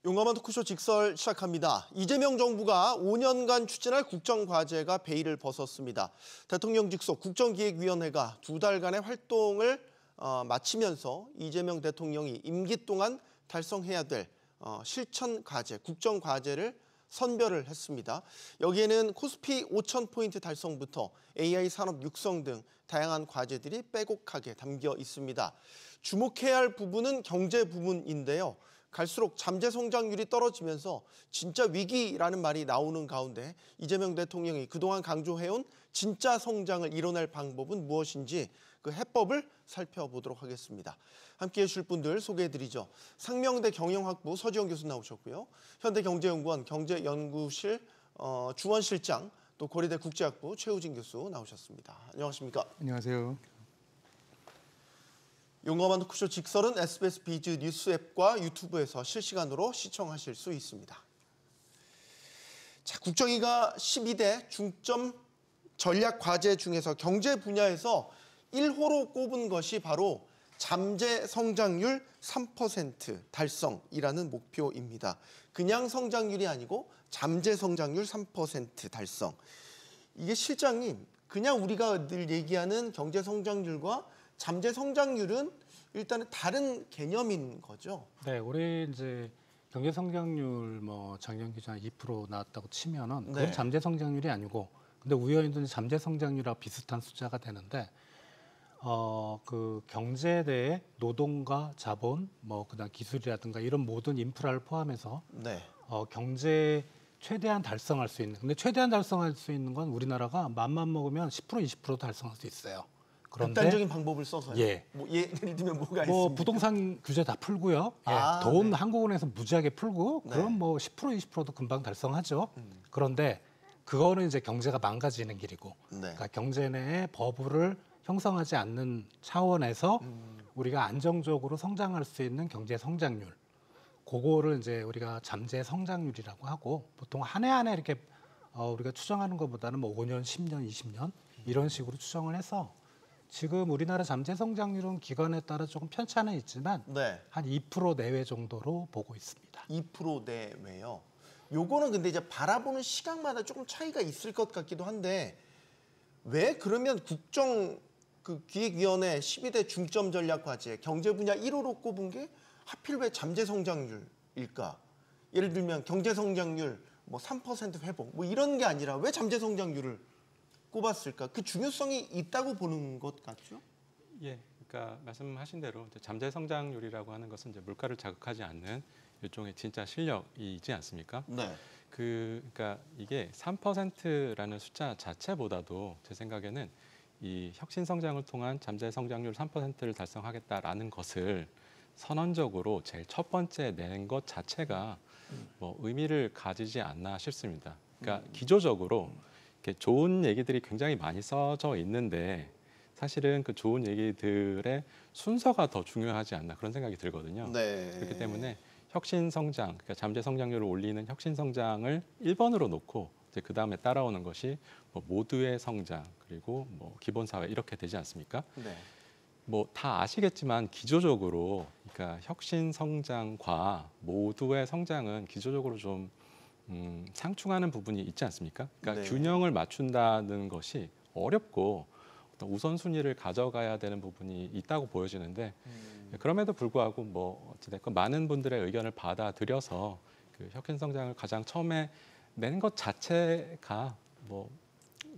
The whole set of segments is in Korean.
용감한 토크쇼 직설 시작합니다. 이재명 정부가 5년간 추진할 국정과제가 베일을 벗었습니다. 대통령 직속 국정기획위원회가 2달간의 활동을 마치면서 이재명 대통령이 임기 동안 달성해야 될 실천과제, 국정과제를 선별을 했습니다. 여기에는 코스피 5,000포인트 달성부터 AI 산업 육성 등 다양한 과제들이 빼곡하게 담겨 있습니다. 주목해야 할 부분은 경제 부분인데요. 갈수록 잠재 성장률이 떨어지면서 진짜 위기라는 말이 나오는 가운데 이재명 대통령이 그동안 강조해온 진짜 성장을 이뤄낼 방법은 무엇인지 그 해법을 살펴보도록 하겠습니다. 함께해 주실 분들 소개해드리죠. 상명대 경영학부 서지영 교수 나오셨고요. 현대경제연구원 경제연구실 주원실장, 또 고려대 국제학부 최우진 교수 나오셨습니다. 안녕하십니까? 안녕하세요. 용감한 토크쇼 직설은 SBS 비즈 뉴스 앱과 유튜브에서 실시간으로 시청하실 수 있습니다. 자, 국정위가 12대 중점 전략 과제 중에서 경제 분야에서 1호로 꼽은 것이 바로 잠재 성장률 3% 달성이라는 목표입니다. 그냥 성장률이 아니고 잠재 성장률 3% 달성. 이게 실장님, 그냥 우리가 늘 얘기하는 경제 성장률과 잠재 성장률은 일단은 다른 개념인 거죠. 네, 올해 이제 경제 성장률 작년 기준 2% 나왔다고 치면은 그건 네. 잠재 성장률이 아니고, 근데 우연히도 잠재 성장률하고 비슷한 숫자가 되는데, 그 경제에 대해 노동과 자본, 그다음 기술이라든가 이런 모든 인프라를 포함해서 네. 경제 최대한 달성할 수 있는. 근데 최대한 달성할 수 있는 건 우리나라가 맘만 먹으면 10% 20% 달성할 수 있어요. 그런데 극단적인 방법을 써서요. 예. 예를 들면 뭐가 있습니까? 부동산 규제 다 풀고요. 돈 네. 한국은행에서 무지하게 풀고, 네. 그럼 10% 20%도 금방 달성하죠. 그런데 그거는 이제 경제가 망가지는 길이고, 네. 그러니까 경제 내에 버블을 형성하지 않는 차원에서 우리가 안정적으로 성장할 수 있는 경제 성장률, 그거를 이제 우리가 잠재 성장률이라고 하고, 보통 한 해 한 해 이렇게 우리가 추정하는 것보다는 5년, 10년, 20년 이런 식으로 추정을 해서 지금 우리나라 잠재 성장률은 기관에 따라 조금 편차는 있지만 네. 한 2% 내외 정도로 보고 있습니다. 2% 내외요. 요거는 근데 이제 바라보는 시각마다 조금 차이가 있을 것 같기도 한데, 왜 그러면 국정 기획위원회 12대 중점 전략 과제 경제 분야 1호로 꼽은 게 하필 왜 잠재 성장률일까? 예를 들면 경제 성장률 3% 회복 이런 게 아니라 왜 잠재 성장률을 꼽았을까? 그 중요성이 있다고 보는 것 같죠? 예, 그러니까 말씀하신 대로 이제 잠재 성장률이라고 하는 것은 이제 물가를 자극하지 않는 일종의 진짜 실력이지 않습니까? 네. 그러니까 이게 3%라는 숫자 자체보다도 제 생각에는 이 혁신 성장을 통한 잠재 성장률 3%를 달성하겠다라는 것을 선언적으로 제일 첫 번째 낸 것 자체가 의미를 가지지 않나 싶습니다. 그러니까 기조적으로 이렇게 좋은 얘기들이 굉장히 많이 써져 있는데 사실은 그 좋은 얘기들의 순서가 더 중요하지 않나 그런 생각이 들거든요. 네. 그렇기 때문에 혁신 성장, 그러니까 잠재 성장률을 올리는 혁신 성장을 1번으로 놓고 이제 그 다음에 따라오는 것이 모두의 성장 그리고 기본 사회 이렇게 되지 않습니까? 네. 다 아시겠지만 기조적으로 그러니까 혁신 성장과 모두의 성장은 기조적으로 좀 상충하는 부분이 있지 않습니까? 그러니까 네. 균형을 맞춘다는 것이 어렵고 어떤 우선순위를 가져가야 되는 부분이 있다고 보여지는데 그럼에도 불구하고 어찌됐건 많은 분들의 의견을 받아들여서 그 혁신 성장을 가장 처음에 낸 것 자체가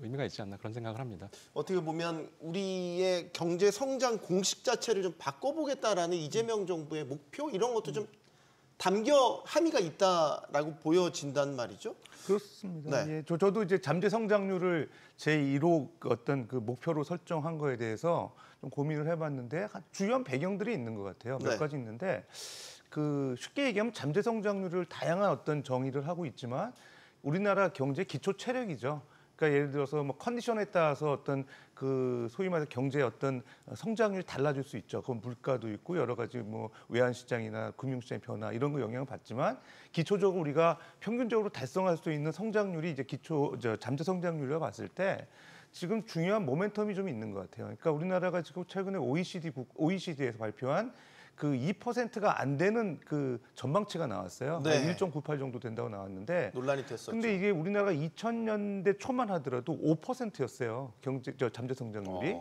의미가 있지 않나 그런 생각을 합니다. 어떻게 보면 우리의 경제 성장 공식 자체를 좀 바꿔보겠다라는 이재명 정부의 목표 이런 것도 좀 담겨 함의가 있다라고 보여진단 말이죠. 그렇습니다. 네. 예, 저도 이제 잠재 성장률을 제1호 어떤 그 목표로 설정한 거에 대해서 좀 고민을 해봤는데 주요한 배경들이 있는 것 같아요. 몇 네. 가지 있는데 쉽게 얘기하면 잠재 성장률을 다양한 어떤 정의를 하고 있지만 우리나라 경제 기초 체력이죠. 그러니까 예를 들어서 컨디션에 따라서 어떤 소위 말해서 경제의 어떤 성장률이 달라질 수 있죠. 그건 물가도 있고 여러 가지 외환 시장이나 금융 시장의 변화 이런 거 영향을 받지만 기초적으로 우리가 평균적으로 달성할 수 있는 성장률이 이제 잠재 성장률이라고 봤을 때 지금 중요한 모멘텀이 좀 있는 것 같아요. 그러니까 우리나라가 지금 최근에 OECD에서 발표한 그 2%가 안 되는 그 전망치가 나왔어요. 네. 한 1.98 정도 된다고 나왔는데 논란이 됐었죠. 근데 이게 우리나라가 2000년대 초만 하더라도 5%였어요. 잠재 성장률이.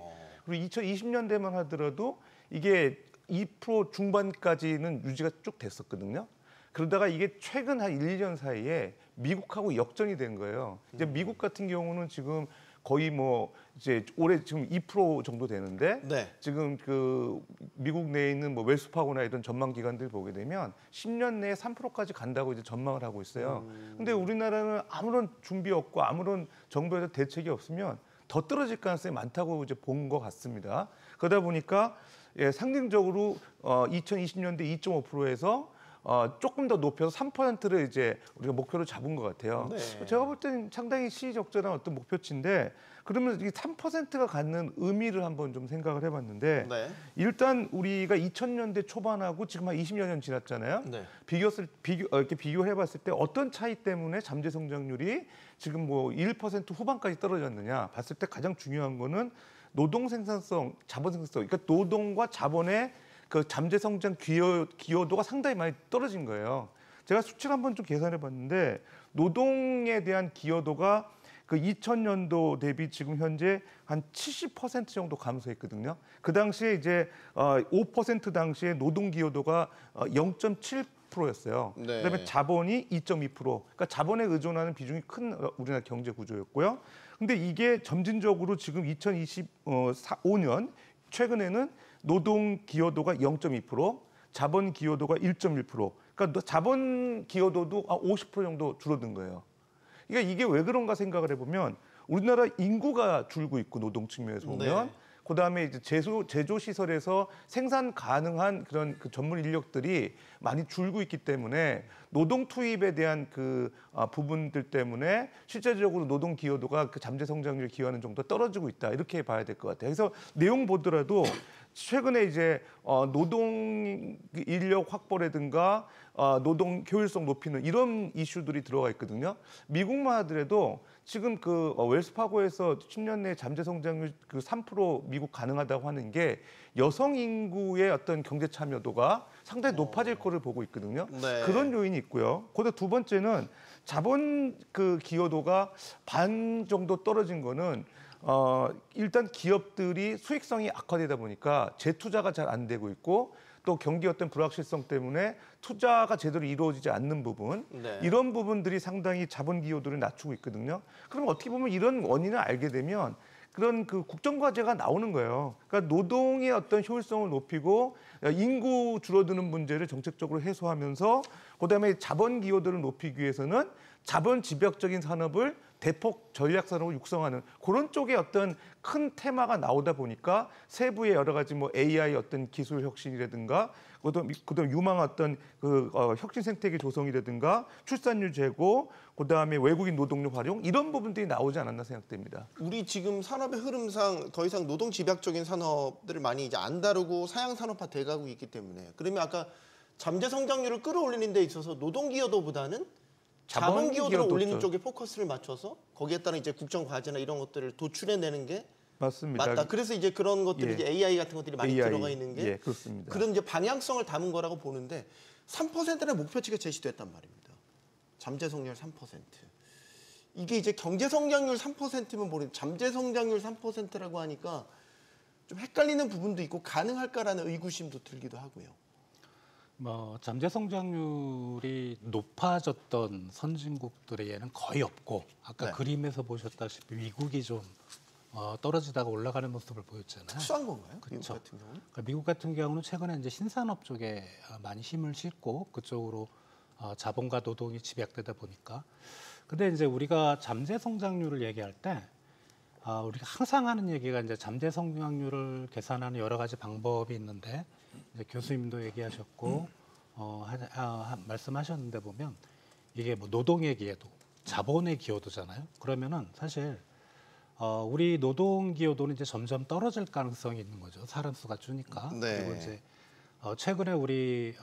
그리고 2020년대만 하더라도 이게 2% 중반까지는 유지가 쭉 됐었거든요. 그러다가 이게 최근 한 1, 2년 사이에 미국하고 역전이 된 거예요. 이제 미국 같은 경우는 지금 거의 뭐 이제 올해 지금 2% 정도 되는데 네. 지금 그 미국 내에 있는 뭐 웰스파고나 이런 전망 기관들 보게 되면 10년 내에 3%까지 간다고 이제 전망을 하고 있어요. 근데 우리나라는 아무런 준비 없고 아무런 정부에서 대책이 없으면 더 떨어질 가능성이 많다고 이제 본 것 같습니다. 그러다 보니까 예, 상징적으로 2020년대 2.5%에서 조금 더 높여서 3%를 이제 우리가 목표로 잡은 것 같아요. 네. 제가 볼 때는 상당히 시의적절한 어떤 목표치인데 그러면 이 3%가 갖는 의미를 한번 좀 생각을 해봤는데 네. 일단 우리가 2000년대 초반하고 지금 한 20여 년 지났잖아요. 네. 이렇게 비교해봤을 때 어떤 차이 때문에 잠재 성장률이 지금 뭐 1% 후반까지 떨어졌느냐 봤을 때 가장 중요한 거는 노동 생산성, 자본 생산성, 그러니까 노동과 자본의 그 잠재 성장 기여도가 상당히 많이 떨어진 거예요. 제가 수치를 한번 좀 계산해 봤는데 노동에 대한 기여도가 그 2000년도 대비 지금 현재 한 70% 정도 감소했거든요. 그 당시에 이제 5% 당시에 노동 기여도가 0.7%였어요. 네. 그다음에 자본이 2.2%. 그러니까 자본에 의존하는 비중이 큰 우리나라 경제 구조였고요. 근데 이게 점진적으로 지금 2025년 최근에는 노동 기여도가 0.2%, 자본 기여도가 1.1%. 그러니까 자본 기여도도 50% 정도 줄어든 거예요. 그러니까 이게 왜 그런가 생각을 해보면 우리나라 인구가 줄고 있고 노동 측면에서 보면 네. 그다음에 이제 제조 시설에서 생산 가능한 그런 그 전문 인력들이 많이 줄고 있기 때문에 노동 투입에 대한 그 부분들 때문에 실제적으로 노동 기여도가 그 잠재 성장률 기여하는 정도 떨어지고 있다 이렇게 봐야 될 것 같아요. 그래서 내용 보더라도 최근에 이제 노동 인력 확보라든가 노동 효율성 높이는 이런 이슈들이 들어가 있거든요. 미국만 하더라도 지금 그 웰스파고에서 10년 내 잠재 성장률 그 3% 미국 가능하다고 하는 게 여성 인구의 어떤 경제 참여도가 상당히 높아질 거를 보고 있거든요. 네. 그런 요인이 있고요. 그다음 두 번째는 자본 그 기여도가 반 정도 떨어진 거는 일단 기업들이 수익성이 악화되다 보니까 재투자가 잘 안 되고 있고 또 경기 어떤 불확실성 때문에 투자가 제대로 이루어지지 않는 부분 네. 이런 부분들이 상당히 자본 기여도를 낮추고 있거든요. 그럼 어떻게 보면 이런 원인을 알게 되면 그런 그 국정과제가 나오는 거예요. 그러니까 노동의 어떤 효율성을 높이고 인구 줄어드는 문제를 정책적으로 해소하면서 그다음에 자본 기여도를 높이기 위해서는 자본 집약적인 산업을 대폭 전략 산업을 육성하는 그런 쪽의 어떤 큰 테마가 나오다 보니까 세부의 여러 가지 뭐 AI 어떤 기술 혁신이라든가 그다음 유망한 어떤 그 혁신 생태계 조성이라든가 출산율 제고 그다음에 외국인 노동력 활용 이런 부분들이 나오지 않았나 생각됩니다. 우리 지금 산업의 흐름상 더 이상 노동 집약적인 산업들을 많이 이제 안 다루고 사양 산업화 돼가고 있기 때문에 그러면 아까 잠재 성장률을 끌어올리는 데 있어서 노동 기여도보다는 자본 기여도를 올리는 쪽에 포커스를 맞춰서 거기에 따른 이제 국정 과제나 이런 것들을 도출해내는 게 맞습니다. 맞다. 그래서 이제 그런 것들이 예. 이제 AI 같은 것들이 많이 AI, 들어가 있는 게 예, 그렇습니다. 그런 이제 방향성을 담은 거라고 보는데 3%의 목표치가 제시됐단 말입니다. 잠재 성장률 3%. 이게 이제 경제 성장률 3%면 모르는 잠재 성장률 3%라고 하니까 좀 헷갈리는 부분도 있고 가능할까라는 의구심도 들기도 하고요. 뭐 잠재 성장률이 높아졌던 선진국들에게는 거의 없고 아까 네. 그림에서 보셨다시피 미국이 좀 떨어지다가 올라가는 모습을 보였잖아요. 특수한 건가요? 미국 그쵸. 같은 경우는? 그러니까 미국 같은 경우는 최근에 이제 신산업 쪽에 많이 힘을 싣고 그쪽으로 자본과 노동이 집약되다 보니까. 근데 이제 우리가 잠재 성장률을 얘기할 때 우리가 항상 하는 얘기가 이제 잠재 성장률을 계산하는 여러 가지 방법이 있는데 이제 교수님도 얘기하셨고 말씀하셨는데 보면 이게 뭐 노동의 기여도, 자본의 기여도잖아요. 그러면은 사실 우리 노동 기여도는 이제 점점 떨어질 가능성이 있는 거죠. 사람 수가 주니까. 네. 그리고 이제 최근에 우리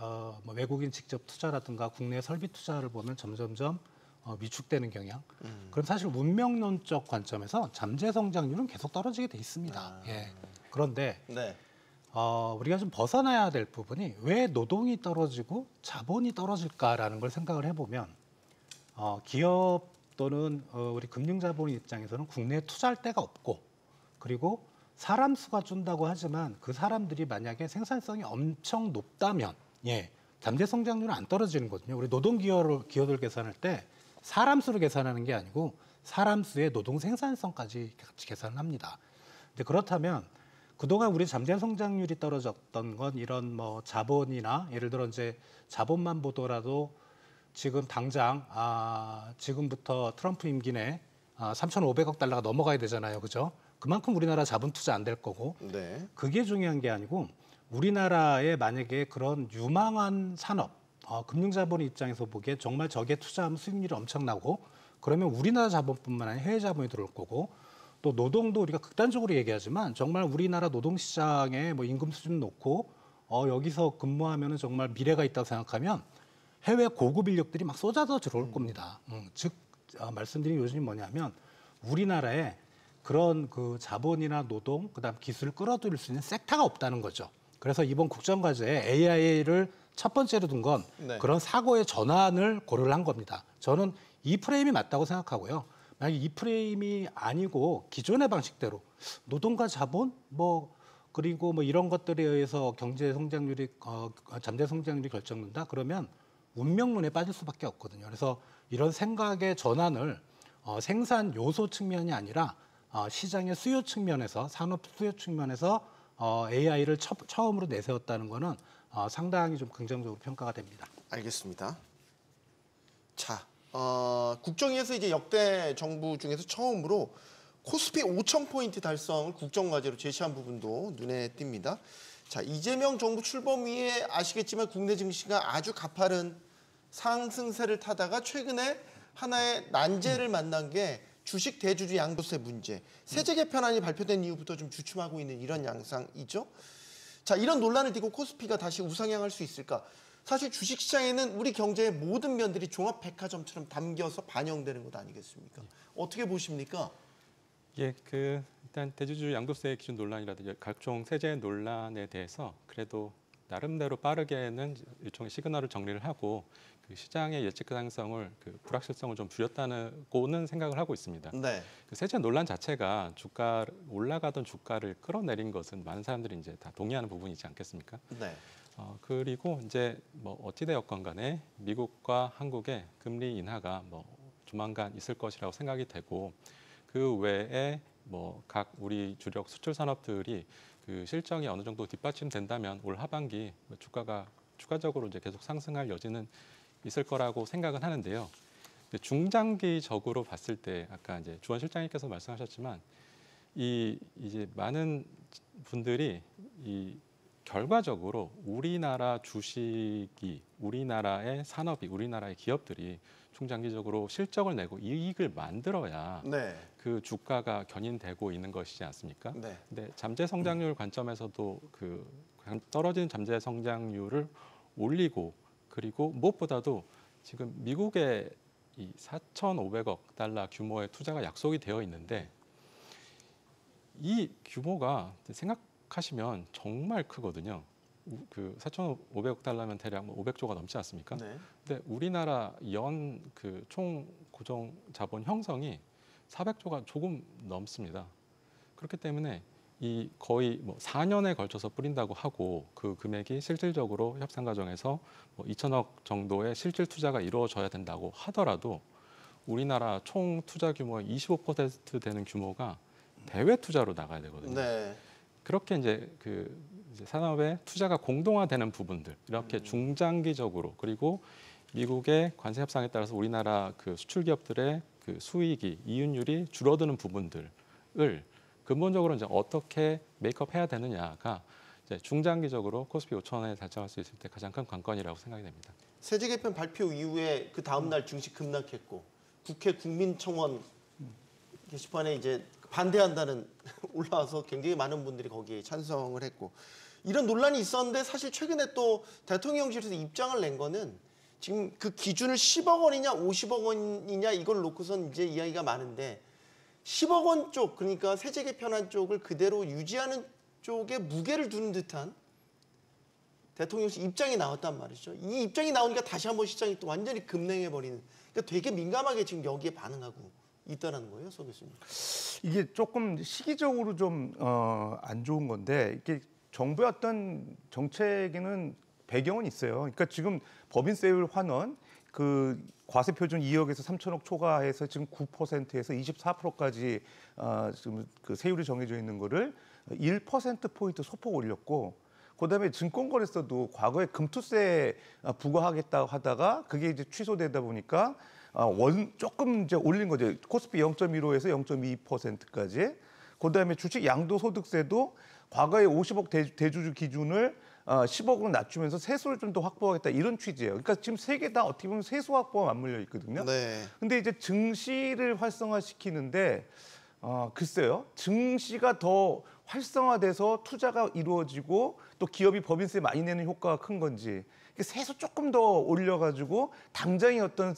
뭐 외국인 직접 투자라든가 국내 설비 투자를 보면 점점점 위축되는 경향. 그럼 사실 운명론적 관점에서 잠재 성장률은 계속 떨어지게 돼 있습니다. 예. 그런데 네. 우리가 좀 벗어나야 될 부분이 왜 노동이 떨어지고 자본이 떨어질까라는 걸 생각을 해보면 기업 또는 우리 금융자본 입장에서는 국내에 투자할 데가 없고 그리고 사람 수가 준다고 하지만 그 사람들이 만약에 생산성이 엄청 높다면 잠재 성장률은 안 떨어지는 거거든요. 우리 노동 기여를 계산할 때 사람 수를 계산하는 게 아니고 사람 수의 노동 생산성까지 같이 계산을 합니다. 근데 그렇다면 그동안 우리 잠재 성장률이 떨어졌던 건 이런 뭐 자본이나 예를 들어 이제 자본만 보더라도 지금 당장 지금부터 트럼프 임기 내 3,500억 달러가 넘어가야 되잖아요. 그죠? 그만큼 우리나라 자본 투자 안 될 거고 네. 그게 중요한 게 아니고 우리나라에 만약에 그런 유망한 산업 금융자본 입장에서 보기에 정말 저게 투자하면 수익률이 엄청나고 그러면 우리나라 자본뿐만 아니라 해외 자본이 들어올 거고 또 노동도 우리가 극단적으로 얘기하지만 정말 우리나라 노동시장에 뭐 임금 수준 놓고 여기서 근무하면 정말 미래가 있다고 생각하면 해외 고급 인력들이 막 쏟아져 들어올 겁니다. 즉 말씀드린 요즘이 뭐냐면 우리나라에 그런 그 자본이나 노동 그다음 기술을 끌어들일 수 있는 섹터가 없다는 거죠. 그래서 이번 국정과제에 AI를 첫 번째로 둔 건 네. 그런 사고의 전환을 고려를 한 겁니다. 저는 이 프레임이 맞다고 생각하고요. 만약에 이 프레임이 아니고 기존의 방식대로 노동과 자본 그리고 이런 것들에 의해서 경제 성장률이 잠재 성장률이 결정된다 그러면 운명론에 빠질 수밖에 없거든요. 그래서 이런 생각의 전환을 생산 요소 측면이 아니라 시장의 수요 측면에서 산업 수요 측면에서 AI를 처음으로 내세웠다는 거는 상당히 좀 긍정적으로 평가가 됩니다. 알겠습니다. 자, 국정위에서 이제 역대 정부 중에서 처음으로 코스피 5,000포인트 달성을 국정과제로 제시한 부분도 눈에 띕니다. 자, 이재명 정부 출범 이후에 아시겠지만 국내 증시가 아주 가파른 상승세를 타다가 최근에 하나의 난제를 만난 게 주식 대주주 양도세 문제. 세제 개편안이 발표된 이후부터 좀 주춤하고 있는 이런 양상이죠. 자, 이런 논란을 띠고 코스피가 다시 우상향할 수 있을까? 사실 주식시장에는 우리 경제의 모든 면들이 종합백화점처럼 담겨서 반영되는 것 아니겠습니까? 어떻게 보십니까? 예, 일단 대주주 양도세 기준 논란이라든지 각종 세제 논란에 대해서 그래도 나름대로 빠르게는 일종의 시그널을 정리를 하고 그 시장의 예측 가능성을 불확실성을 좀 줄였다고는 생각을 하고 있습니다. 네. 그 세제 논란 자체가 올라가던 주가를 끌어내린 것은 많은 사람들이 이제 다 동의하는 부분이지 않겠습니까? 네. 그리고 이제 어찌되었건 간에 미국과 한국의 금리 인하가 조만간 있을 것이라고 생각이 되고 그 외에 각 우리 주력 수출 산업들이 그 실적이 어느 정도 뒷받침된다면 올 하반기 주가가 추가적으로 이제 계속 상승할 여지는 있을 거라고 생각은 하는데요. 중장기적으로 봤을 때 아까 이제 주원 실장님께서 말씀하셨지만 이제 많은 분들이 결과적으로 우리나라 주식이, 우리나라의 산업이, 우리나라의 기업들이 중장기적으로 실적을 내고 이익을 만들어야 네. 그 주가가 견인되고 있는 것이지 않습니까? 네. 근데 잠재 성장률 관점에서도 떨어진 잠재 성장률을 올리고 그리고 무엇보다도 지금 미국의 이 4,500억 달러 규모의 투자가 약속이 되어 있는데 이 규모가 생각하시면 정말 크거든요. 4,500억 달러면 대략 500조가 넘지 않습니까? 네. 근데 우리나라 연 총 고정 자본 형성이 400조가 조금 넘습니다. 그렇기 때문에 이 거의 4년에 걸쳐서 뿌린다고 하고 그 금액이 실질적으로 협상 과정에서 2천억 정도의 실질 투자가 이루어져야 된다고 하더라도 우리나라 총 투자 규모의 25% 되는 규모가 대외 투자로 나가야 되거든요. 네. 그렇게 이제 이제 산업의 투자가 공동화되는 부분들 이렇게 중장기적으로 그리고 미국의 관세 협상에 따라서 우리나라 수출 기업들의 수익이 이윤율이 줄어드는 부분들을 근본적으로 이제 어떻게 메이크업해야 되느냐가 이제 중장기적으로 코스피 5,000원에 달성할 수 있을 때 가장 큰 관건이라고 생각이 됩니다. 세제 개편 발표 이후에 그 다음 날 증시 급락했고 국회 국민청원 게시판에 이제 반대한다는 올라와서 굉장히 많은 분들이 거기에 찬성을 했고 이런 논란이 있었는데 사실 최근에 또 대통령실에서 입장을 낸 거는 지금 그 기준을 10억 원이냐 50억 원이냐 이걸 놓고선 이제 이야기가 많은데 10억 원 쪽 그러니까 세제 개편안 쪽을 그대로 유지하는 쪽에 무게를 두는 듯한 대통령실 입장이 나왔단 말이죠. 이 입장이 나오니까 다시 한번 시장이 또 완전히 급냉해버리는, 그러니까 되게 민감하게 지금 여기에 반응하고 있다는 거예요, 서 교수님. 이게 조금 시기적으로 좀 안 좋은 건데, 이게 정부의 어떤 정책에는 배경은 있어요. 그러니까 지금 법인세율 환원 그 과세 표준 2억에서 3천억 초과해서 지금 9%에서 24%까지 지금 그 세율이 정해져 있는 거를 1% 포인트 소폭 올렸고, 그다음에 증권거래소도 과거에 금투세 부과하겠다고 하다가 그게 이제 취소되다 보니까 조금 이제 올린 거죠. 코스피 0.15에서 0.2%까지. 그다음에 주식 양도소득세도 과거에 50억 대주주 기준을 10억으로 낮추면서 세수를 좀 더 확보하겠다, 이런 취지예요. 그러니까 지금 세 개 다 어떻게 보면 세수 확보와 맞물려 있거든요. 네. 근데 이제 증시를 활성화시키는데 글쎄요, 증시가 더 활성화돼서 투자가 이루어지고 또 기업이 법인세 많이 내는 효과가 큰 건지, 세수 조금 더 올려가지고 당장의 어떤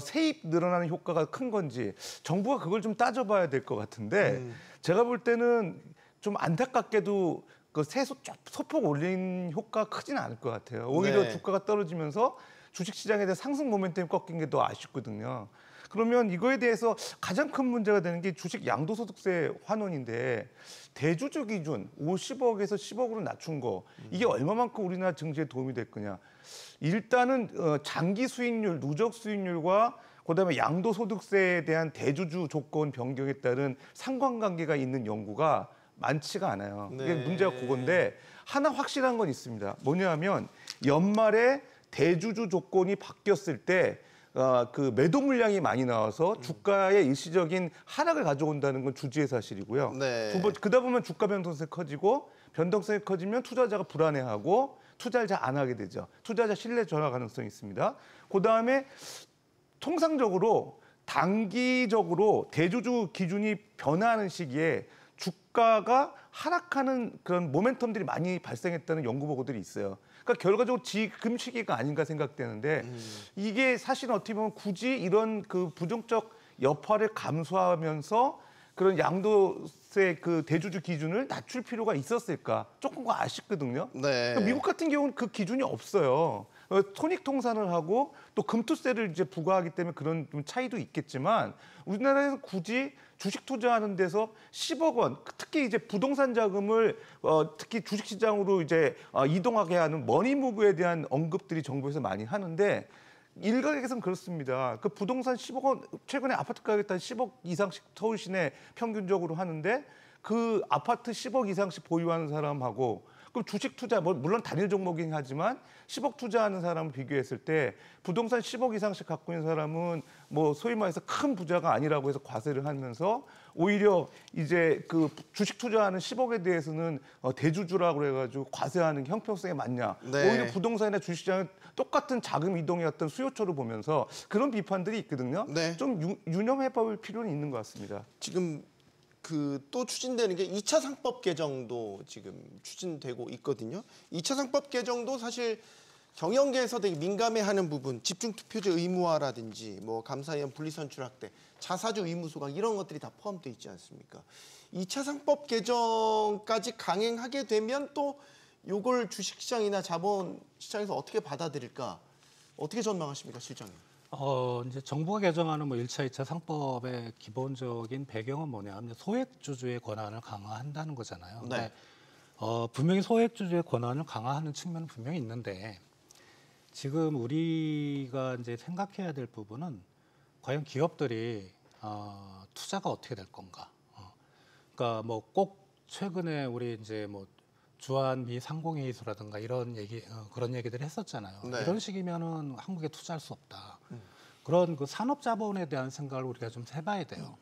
세입 늘어나는 효과가 큰 건지 정부가 그걸 좀 따져봐야 될 것 같은데, 제가 볼 때는 좀 안타깝게도 그 세수 소폭 올린 효과가 크지는 않을 것 같아요. 오히려 네. 주가가 떨어지면서 주식시장에 대한 상승 모멘텀이 꺾인 게 더 아쉽거든요. 그러면 이거에 대해서 가장 큰 문제가 되는 게 주식 양도소득세 환원인데, 대주주 기준 50억에서 10억으로 낮춘 거, 이게 얼마만큼 우리나라 증시에 도움이 될 거냐. 일단은 장기 수익률, 누적 수익률과 그다음에 양도소득세에 대한 대주주 조건 변경에 따른 상관관계가 있는 연구가 많지가 않아요. 이게 네. 문제가 그건데, 하나 확실한 건 있습니다. 뭐냐면 연말에 대주주 조건이 바뀌었을 때 그 매도 물량이 많이 나와서 주가의 일시적인 하락을 가져온다는 건 주지의 사실이고요. 네. 두 번, 그러다 보면 주가 변동성이 커지고, 변동성이 커지면 투자자가 불안해하고 투자를 잘 안 하게 되죠. 투자자 신뢰 전환 가능성이 있습니다. 그다음에 통상적으로 단기적으로 대주주 기준이 변화하는 시기에 주가가 하락하는 그런 모멘텀들이 많이 발생했다는 연구 보고들이 있어요. 그러니까 결과적으로 지금 시기가 아닌가 생각되는데, 이게 사실은 어떻게 보면 굳이 이런 그 부정적 여파를 감수하면서 그런 양도세 그 대주주 기준을 낮출 필요가 있었을까? 조금 아쉽거든요. 네. 그러니까 미국 같은 경우는 그 기준이 없어요. 손익 통산을 하고 또 금투세를 이제 부과하기 때문에 그런 좀 차이도 있겠지만, 우리나라에서 굳이 주식 투자하는 데서 10억 원, 특히 이제 부동산 자금을 특히 주식 시장으로 이제 이동하게 하는 머니무브에 대한 언급들이 정부에서 많이 하는데, 일각에서는 그렇습니다. 그 부동산 10억 원, 최근에 아파트 가격이 한 10억 이상씩 서울 시내 평균적으로 하는데, 그 아파트 10억 이상씩 보유하는 사람하고 그럼 주식 투자, 물론 단일 종목이긴 하지만 10억 투자하는 사람을 비교했을 때 부동산 10억 이상씩 갖고 있는 사람은 뭐 소위 말해서 큰 부자가 아니라고 해서 과세를 하면서, 오히려 이제 그 주식 투자하는 10억에 대해서는 대주주라고 그래가지고 과세하는 형평성에 맞냐. 네. 오히려 부동산이나 주식시장은 똑같은 자금 이동의 어떤 수요처를 보면서 그런 비판들이 있거든요. 네. 좀 유념해볼 필요는 있는 것 같습니다. 지금 그 또 추진되는 게 2차 상법 개정도 지금 추진되고 있거든요. 2차 상법 개정도 사실 경영계에서 되게 민감해하는 부분, 집중투표제 의무화라든지 뭐 감사위원 분리선출 확대, 자사주 의무 소각, 이런 것들이 다 포함되어 있지 않습니까? 2차 상법 개정까지 강행하게 되면 또 요걸 주식시장이나 자본시장에서 어떻게 받아들일까? 어떻게 전망하십니까, 실장님? 이제 정부가 개정하는 뭐 1차, 2차 상법의 기본적인 배경은 뭐냐면 소액주주의 권한을 강화한다는 거잖아요. 네. 근데 분명히 소액주주의 권한을 강화하는 측면은 분명히 있는데, 지금 우리가 이제 생각해야 될 부분은 과연 기업들이 투자가 어떻게 될 건가. 그러니까 뭐 꼭 최근에 우리 이제 뭐 주한미 상공회의소라든가 이런 얘기 그런 얘기들을 했었잖아요. 네. 이런 식이면은 한국에 투자할 수 없다. 그런 그 산업자본에 대한 생각을 우리가 좀 해봐야 돼요.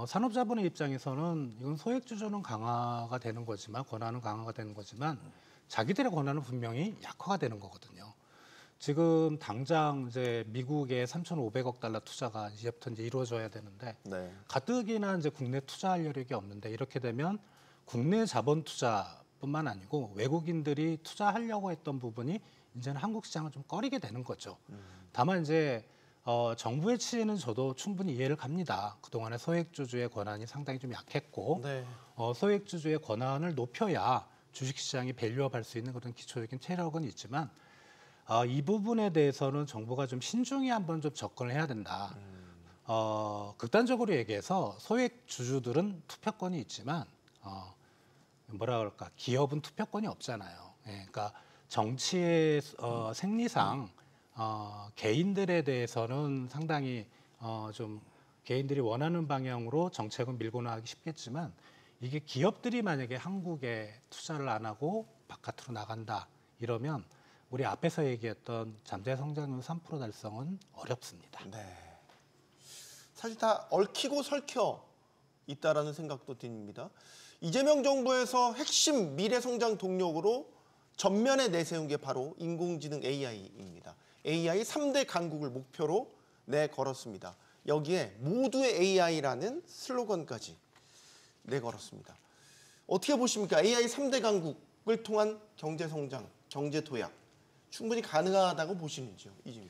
산업자본의 입장에서는 이건 소액주주는 강화가 되는 거지만, 권한은 강화가 되는 거지만 자기들의 권한은 분명히 약화가 되는 거거든요. 지금 당장 이제 미국의 3,500억 달러 투자가 이제부터 이제 이루어져야 되는데, 네. 가뜩이나 이제 국내 투자할 여력이 없는데, 이렇게 되면 국내 자본 투자뿐만 아니고 외국인들이 투자하려고 했던 부분이 이제는 한국 시장을 좀 꺼리게 되는 거죠. 다만 이제 정부의 취지는 저도 충분히 이해를 갑니다. 그동안에 소액주주의 권한이 상당히 좀 약했고 네. 소액주주의 권한을 높여야 주식시장이 밸류업할 수 있는 그런 기초적인 체력은 있지만 이 부분에 대해서는 정부가 좀 신중히 한번 좀 접근을 해야 된다. 극단적으로 얘기해서 소액 주주들은 투표권이 있지만 뭐라 그럴까 기업은 투표권이 없잖아요. 예, 그러니까 정치의 생리상 개인들에 대해서는 상당히 좀 개인들이 원하는 방향으로 정책은 밀고 나가기 쉽겠지만 이게 기업들이 만약에 한국에 투자를 안 하고 바깥으로 나간다 이러면 우리 앞에서 얘기했던 잠재 성장률 3% 달성은 어렵습니다. 네. 사실 다 얽히고 설켜 있다라는 생각도 듭니다. 이재명 정부에서 핵심 미래 성장 동력으로 전면에 내세운 게 바로 인공지능 AI입니다. AI 3대 강국을 목표로 내걸었습니다. 여기에 모두의 AI라는 슬로건까지 내걸었습니다. 어떻게 보십니까? AI 3대 강국을 통한 경제 성장, 경제 도약 충분히 가능하다고 보시는지요, 이재명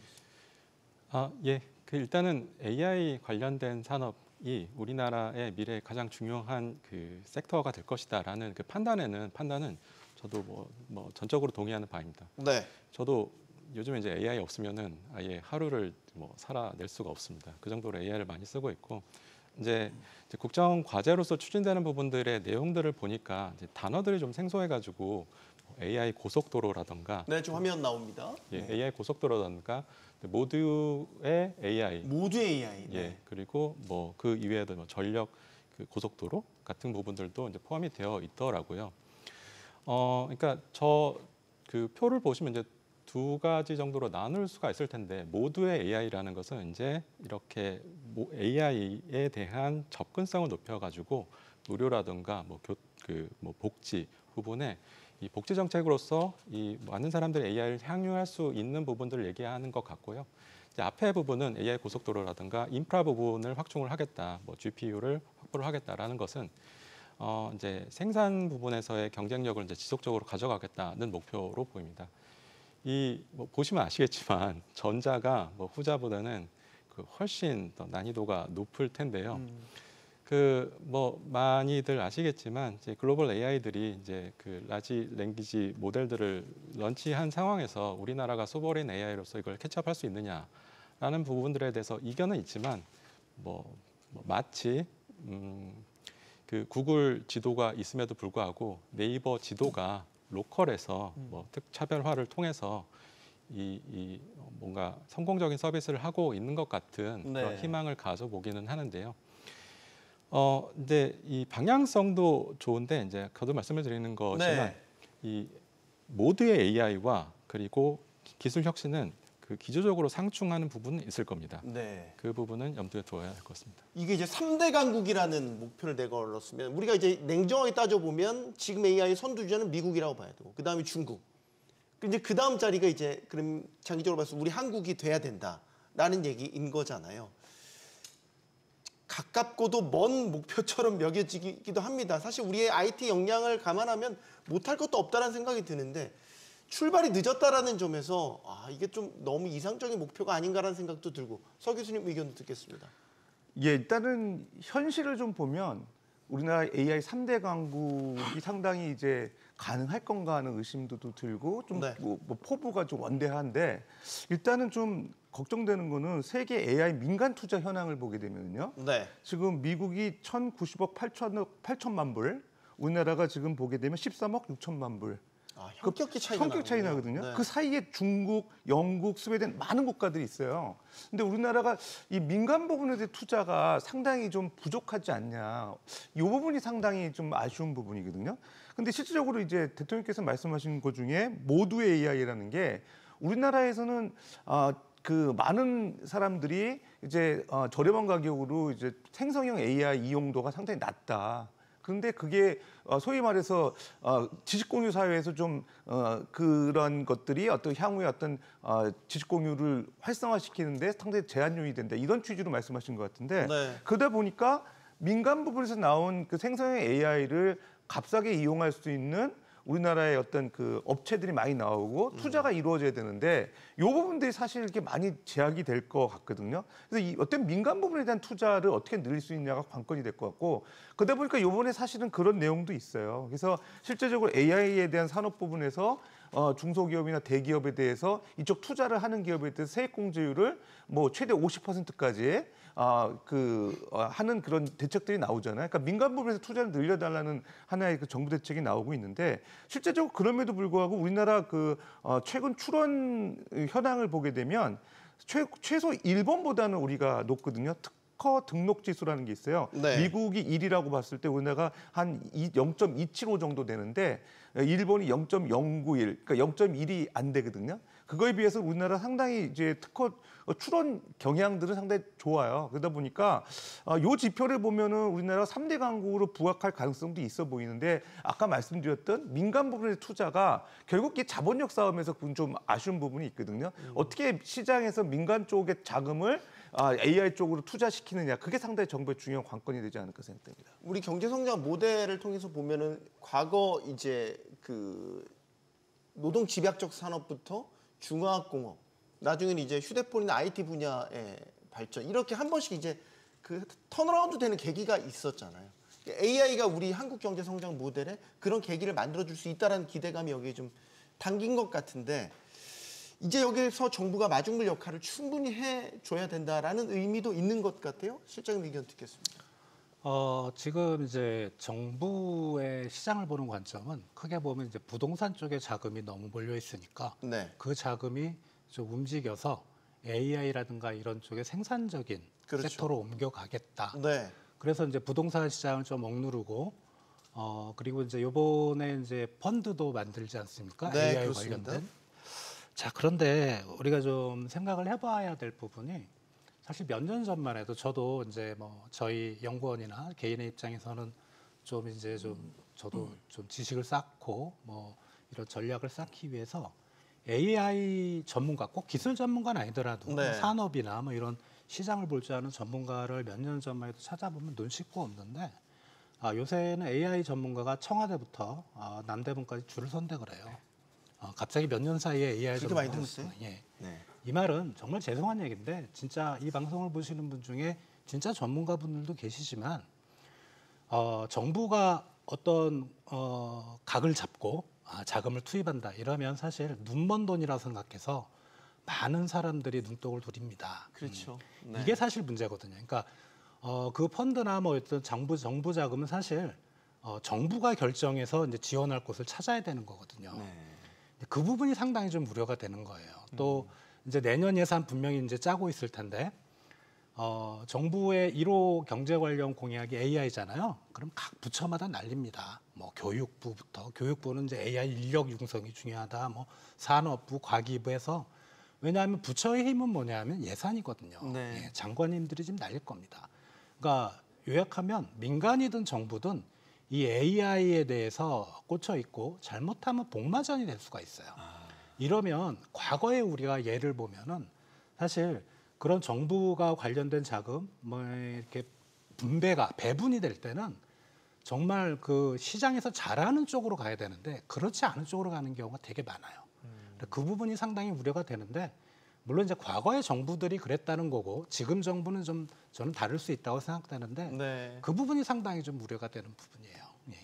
교수님? 예. 일단은 AI 관련된 산업이 우리나라의 미래에 가장 중요한 그 섹터가 될 것이다라는 그 판단은 저도 뭐 전적으로 동의하는 바입니다. 네. 저도 요즘에 이제 AI 없으면은 아예 하루를 살아낼 수가 없습니다. 그 정도로 AI를 많이 쓰고 있고 이제 국정 과제로서 추진되는 부분들의 내용들을 보니까 이제 단어들이 좀 생소해가지고 AI 고속도로라던가 네, 지금 화면 나옵니다. 예, 네. AI 고속도로라던가 모두의 AI 모두의 AI. 네. 예, 그리고 뭐 그 이외에도 뭐 전력 그 고속도로 같은 부분들도 이제 포함이 되어 있더라고요. 그러니까 저 그 표를 보시면 이제 두 가지 정도로 나눌 수가 있을 텐데 모두의 AI라는 것은 이제 이렇게 AI에 대한 접근성을 높여가지고 의료라든가 뭐 복지 부분에 이 복지 정책으로서 이 많은 사람들이 AI를 향유할 수 있는 부분들을 얘기하는 것 같고요. 이제 앞에 부분은 AI 고속도로라든가 인프라 부분을 확충을 하겠다, 뭐 GPU를 확보를 하겠다라는 것은 이제 생산 부분에서의 경쟁력을 이제 지속적으로 가져가겠다는 목표로 보입니다. 뭐 보시면 아시겠지만 전자가 뭐 후자보다는 그 훨씬 더 난이도가 높을 텐데요. 뭐 많이들 아시겠지만 이제 글로벌 AI들이 이제 그 라지 랭귀지 모델들을 런치한 상황에서 우리나라가 소버린 AI로서 이걸 캐치업할 수 있느냐라는 부분들에 대해서 이견은 있지만 마치 그 구글 지도가 있음에도 불구하고 네이버 지도가 로컬에서 뭐 특차별화를 통해서 이 뭔가 성공적인 서비스를 하고 있는 것 같은 네. 그런 희망을 가져보기는 하는데요. 근데 이 방향성도 좋은데 이제 거듭 말씀을 드리는 거지만 네. 이 모두의 AI와 그리고 기술 혁신은 그 기조적으로 상충하는 부분은 있을 겁니다. 네. 그 부분은 염두에 두어야 할 것 같습니다. 이게 이제 3대 강국이라는 목표를 내걸었으면 우리가 이제 냉정하게 따져보면 지금 AI 선두주자는 미국이라고 봐야 되고 그다음에 중국. 근데 그 다음 자리가 이제 그럼 장기적으로 봐서 우리 한국이 돼야 된다라는 얘기인 거잖아요. 가깝고도 먼 목표처럼 여겨지기도 합니다. 사실 우리의 IT 역량을 감안하면 못할 것도 없다는 생각이 드는데 출발이 늦었다라는 점에서 이게 좀 너무 이상적인 목표가 아닌가라는 생각도 들고 서 교수님 의견도 듣겠습니다. 예, 일단은 현실을 좀 보면 우리나라 AI 3대 강국이 상당히 이제 가능할 건가 하는 의심도 들고 좀 네. 뭐 포부가 좀 원대한데 일단은 좀 걱정되는 거는 세계 AI 민간 투자 현황을 보게 되면요. 네. 지금 미국이 1,090억 8천만 불, 우리나라가 지금 보게 되면 13억 6천만 불. 현격히 차이가 성격 차이 나거든요. 나거든요. 네. 그 사이에 중국, 영국, 스웨덴 많은 국가들이 있어요. 근데 우리나라가 이 민간 부분에 대해 투자가 상당히 좀 부족하지 않냐. 이 부분이 상당히 좀 아쉬운 부분이거든요. 근데 실질적으로 이제 대통령께서 말씀하신 것 중에 모두의 AI라는 게 우리나라에서는 그 많은 사람들이 이제 저렴한 가격으로 이제 생성형 AI 이용도가 상당히 낮다. 그런데 그게 소위 말해서 지식 공유 사회에서 좀 그런 것들이 어떤 향후에 어떤 지식 공유를 활성화시키는데 상당히 제한 요인이 된다. 이런 취지로 말씀하신 것 같은데 네. 그러다 보니까 민간 부분에서 나온 그 생성형 AI를 값싸게 이용할 수 있는 우리나라의 어떤 그 업체들이 많이 나오고 투자가 이루어져야 되는데 이 부분들이 사실 이렇게 많이 제약이 될 것 같거든요. 그래서 이 어떤 민간 부분에 대한 투자를 어떻게 늘릴 수 있냐가 관건이 될 것 같고 그러다 보니까 이번에 사실은 그런 내용도 있어요. 그래서 실제적으로 AI에 대한 산업 부분에서 중소기업이나 대기업에 대해서 이쪽 투자를 하는 기업에 대해서 세액 공제율을 뭐 최대 50%까지 하는 그런 대책들이 나오잖아요. 그러니까 민간 부분에서 투자를 늘려달라는 하나의 그 정부 대책이 나오고 있는데 실제적으로 그럼에도 불구하고 우리나라 최근 출원 현황을 보게 되면 최소 일본보다는 우리가 높거든요. 특허 등록 지수라는 게 있어요. 네. 미국이 1위라고 봤을 때 우리나라가 한 0.275 정도 되는데 일본이 0.091, 그러니까 0.1이 안 되거든요. 그거에 비해서 우리나라 상당히 이제 특허 출원 경향들은 상당히 좋아요. 그러다 보니까 요 지표를 보면은 우리나라 3대 강국으로 부각할 가능성도 있어 보이는데 아까 말씀드렸던 민간 부분의 투자가 결국 이 자본력 싸움에서 그건 좀 아쉬운 부분이 있거든요. 어떻게 시장에서 민간 쪽의 자금을 AI 쪽으로 투자시키느냐 그게 상당히 정부의 중요한 관건이 되지 않을까 생각됩니다. 우리 경제성장 모델을 통해서 보면은 과거 이제 그 노동 집약적 산업부터 중화학공업, 나중에는 이제 휴대폰이나 IT 분야의 발전 이렇게 한 번씩 이제 그 턴어라운드 되는 계기가 있었잖아요. AI가 우리 한국 경제 성장 모델에 그런 계기를 만들어줄 수 있다라는 기대감이 여기에 좀 담긴 것 같은데 이제 여기서 정부가 마중물 역할을 충분히 해줘야 된다라는 의미도 있는 것 같아요. 실장님 의견 듣겠습니다. 지금 이제 정부의 시장을 보는 관점은 크게 보면 이제 부동산 쪽에 자금이 너무 몰려 있으니까 네. 그 자금이 좀 움직여서 AI라든가 이런 쪽에 생산적인 그렇죠. 섹터로 옮겨가겠다. 네. 그래서 이제 부동산 시장을 좀 억누르고 그리고 이제 요번에 이제 펀드도 만들지 않습니까? 네, AI 그렇습니다. 관련된. 자, 그런데 우리가 좀 생각을 해봐야 될 부분이 사실 몇 년 전만 해도 저도 이제 뭐 저희 연구원이나 개인의 입장에서는 좀 이제 저도 좀 지식을 쌓고 뭐 이런 전략을 쌓기 위해서 AI 전문가 꼭 기술 전문가는 아니더라도 네. 뭐 산업이나 뭐 이런 시장을 볼 줄 아는 전문가를 몇 년 전만 해도 찾아보면 눈 씻고 없는데 요새는 AI 전문가가 청와대부터 남대문까지 줄을 선대 그래요. 갑자기 몇 년 사이에 AI 그렇게 많이 전문가가 늘었어요? 예. 네. 이 말은 정말 죄송한 얘기인데 진짜 이 방송을 보시는 분 중에 진짜 전문가분들도 계시지만 정부가 어떤 각을 잡고 자금을 투입한다 이러면 사실 눈먼 돈이라 생각해서 많은 사람들이 눈독을 들입니다. 그렇죠. 네. 이게 사실 문제거든요. 그러니까 그 펀드나 뭐 어떤 정부 자금은 사실 정부가 결정해서 이제 지원할 곳을 찾아야 되는 거거든요. 네. 그 부분이 상당히 좀 우려가 되는 거예요. 또 이제 내년 예산 분명히 이제 짜고 있을 텐데 정부의 1호 경제 관련 공약이 AI잖아요. 그럼 각 부처마다 난립니다. 뭐 교육부는 이제 AI 인력 육성이 중요하다. 뭐 산업부, 과기부에서 왜냐하면 부처의 힘은 뭐냐면 예산이거든요. 네. 예, 장관님들이 지금 난릴 겁니다. 그러니까 요약하면 민간이든 정부든 이 AI에 대해서 꽂혀 있고 잘못하면 복마전이 될 수가 있어요. 이러면 과거에 우리가 예를 보면은 사실 그런 정부가 관련된 자금 뭐 이렇게 배분이 될 때는 정말 그 시장에서 잘하는 쪽으로 가야 되는데 그렇지 않은 쪽으로 가는 경우가 되게 많아요. 그 부분이 상당히 우려가 되는데 물론 이제 과거의 정부들이 그랬다는 거고 지금 정부는 좀 저는 다를 수 있다고 생각되는데 네. 그 부분이 상당히 좀 우려가 되는 부분이에요. 예.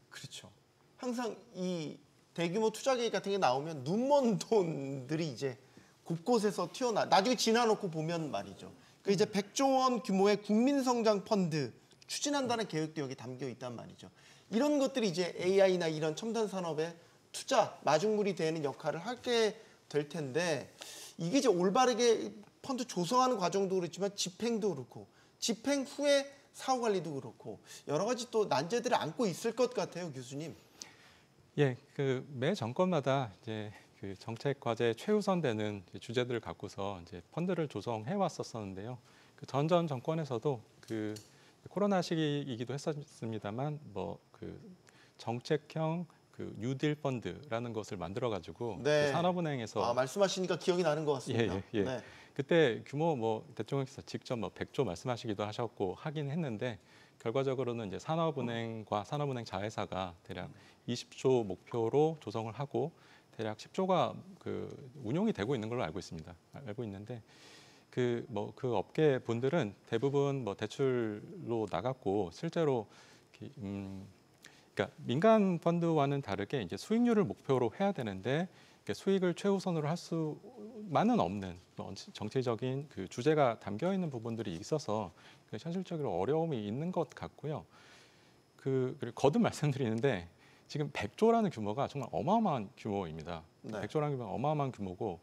그렇죠. 항상 이 대규모 투자 계획 같은 게 나오면 눈먼 돈들이 이제 곳곳에서 나중에 지나놓고 보면 말이죠. 그 이제 100조 원 규모의 국민성장 펀드 추진한다는 계획도 여기 담겨 있단 말이죠. 이런 것들이 이제 AI나 이런 첨단 산업에 투자 마중물이 되는 역할을 하게 될 텐데 이게 이제 올바르게 펀드 조성하는 과정도 그렇지만 집행도 그렇고 집행 후에 사후 관리도 그렇고 여러 가지 또 난제들을 안고 있을 것 같아요, 교수님. 예, 그 매 정권마다 이제 그 정책 과제 최우선되는 주제들을 갖고서 이제 펀드를 조성해 왔었는데요. 그 전 정권에서도 그 코로나 시기이기도 했었습니다만 뭐 그 정책형 그 뉴딜 펀드라는 것을 만들어 가지고 네. 그 산업은행에서 말씀하시니까 기억이 나는 것 같습니다. 예. 네. 그때 규모 뭐 대통령께서 직접 뭐 100조 말씀하시기도 하셨고 하긴 했는데 결과적으로는 이제 산업은행과 산업은행 자회사가 대략 20조 목표로 조성을 하고 대략 10조가 그 운용이 되고 있는 걸로 알고 있습니다. 알고 있는데 그 업계 분들은 대부분 뭐 대출로 나갔고 실제로 그러니까 민간 펀드와는 다르게 이제 수익률을 목표로 해야 되는데 수익을 최우선으로 할 수만은 없는 정치적인 그 주제가 담겨 있는 부분들이 있어서 현실적으로 어려움이 있는 것 같고요. 그리고 거듭 말씀드리는데 지금 100조라는 규모가 정말 어마어마한 규모입니다. 네. 100조라는 규모가 어마어마한 규모고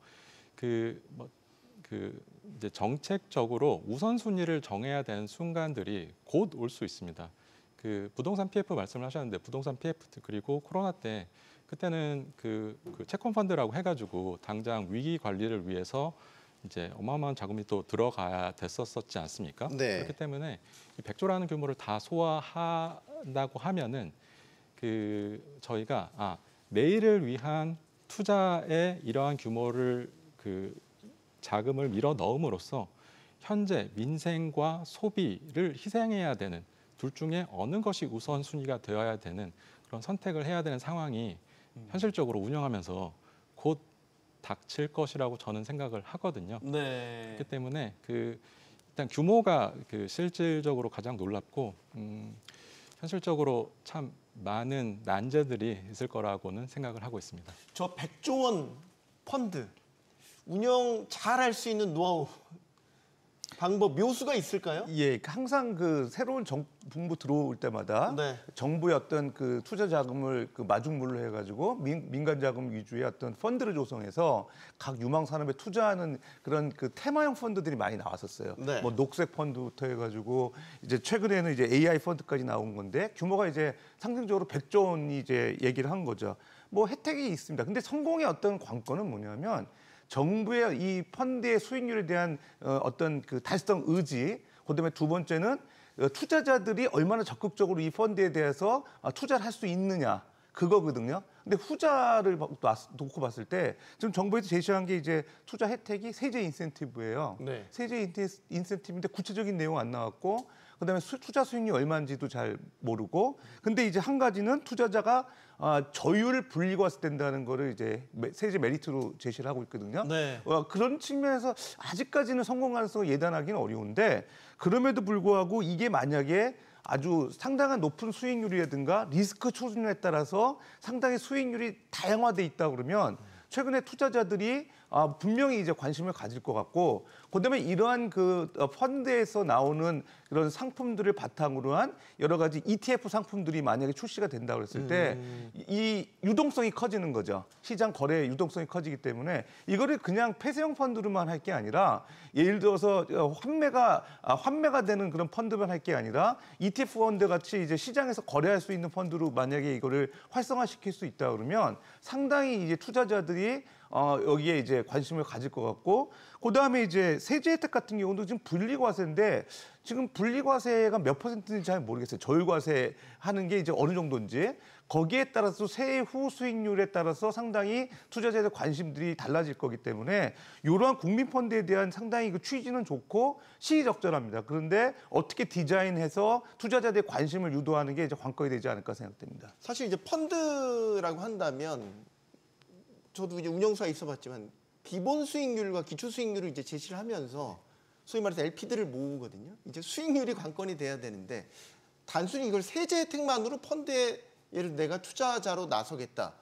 이제 정책적으로 우선순위를 정해야 되는 순간들이 곧 올 수 있습니다. 그 부동산 PF 말씀을 하셨는데 부동산 PF 그리고 코로나 때 그때는 그 채권 펀드라고 해가지고 당장 위기 관리를 위해서 이제 어마어마한 자금이 또 들어가야 됐었지 않습니까? 네. 그렇기 때문에 이 100조라는 규모를 다 소화한다고 하면은 저희가 내일을 위한 투자에 이러한 규모를 자금을 밀어 넣음으로써 현재 민생과 소비를 희생해야 되는 둘 중에 어느 것이 우선순위가 되어야 되는 그런 선택을 해야 되는 상황이 현실적으로 운영하면서 곧 닥칠 것이라고 저는 생각을 하거든요. 네. 그렇기 때문에 일단 규모가 실질적으로 가장 놀랍고 현실적으로 참 많은 난제들이 있을 거라고는 생각을 하고 있습니다. 저 100조 원 펀드 운영 잘 할 수 있는 노하우 방법 묘수가 있을까요? 예, 항상 그 새로운 정부 들어올 때마다 네. 정부의 어떤 그 투자 자금을 마중물로 해가지고 민간 자금 위주의 어떤 펀드를 조성해서 각 유망 산업에 투자하는 그런 그 테마형 펀드들이 많이 나왔었어요. 네. 뭐 녹색 펀드부터 해가지고 이제 최근에는 이제 AI 펀드까지 나온 건데 규모가 이제 상징적으로 100조 원이 이제 얘기를 한 거죠. 뭐 혜택이 있습니다. 근데 성공의 어떤 관건은 뭐냐면 정부의 이 펀드의 수익률에 대한 어떤 그 달성 의지, 그다음에 두 번째는 투자자들이 얼마나 적극적으로 이 펀드에 대해서 투자를 할 수 있느냐 그거거든요. 근데 후자를 놓고 봤을 때 지금 정부에서 제시한 게 이제 투자 혜택이 세제 인센티브예요. 네. 세제 인센티브인데 구체적인 내용 안 나왔고 그다음에 투자 수익률이 얼마인지도 잘 모르고 근데 이제 한 가지는 투자자가 저율 분리과세 된다는 거를 이제 세제 메리트로 제시를 하고 있거든요. 네. 그런 측면에서 아직까지는 성공 가능성을 예단하기는 어려운데 그럼에도 불구하고 이게 만약에 아주 상당한 높은 수익률이라든가 리스크 초준에 따라서 상당히 수익률이 다양화돼 있다 그러면 최근에 투자자들이 분명히 이제 관심을 가질 것 같고 그다음에 이러한 그 펀드에서 나오는 그런 상품들을 바탕으로 한 여러 가지 ETF 상품들이 만약에 출시가 된다 그랬을 때 이 유동성이 커지는 거죠. 시장 거래 유동성이 커지기 때문에 이거를 그냥 폐쇄형 펀드로만 할 게 아니라 예를 들어서 환매가 되는 그런 펀드만 할 게 아니라 ETF 펀드 같이 이제 시장에서 거래할 수 있는 펀드로 만약에 이거를 활성화시킬 수 있다 그러면 상당히 이제 투자자들이 여기에 이제 관심을 가질 것 같고 그다음에 이제 세제 혜택 같은 경우도 지금 분리과세인데 지금 분리과세가 몇 %인지 잘 모르겠어요. 저율과세 하는 게 이제 어느 정도인지 거기에 따라서 세후 수익률에 따라서 상당히 투자자의 관심들이 달라질 거기 때문에 이러한 국민펀드에 대한 상당히 그 취지는 좋고 시의적절합니다. 그런데 어떻게 디자인해서 투자자들의 관심을 유도하는 게 이제 관건이 되지 않을까 생각됩니다. 사실 이제 펀드라고 한다면 저도 이제 운영사에 있어봤지만 기본 수익률과 기초 수익률을 이제 제시를 하면서 소위 말해서 LP들을 모으거든요. 이제 수익률이 관건이 돼야 되는데 단순히 이걸 세제 혜택만으로 펀드에 예를 들어 내가 투자자로 나서겠다.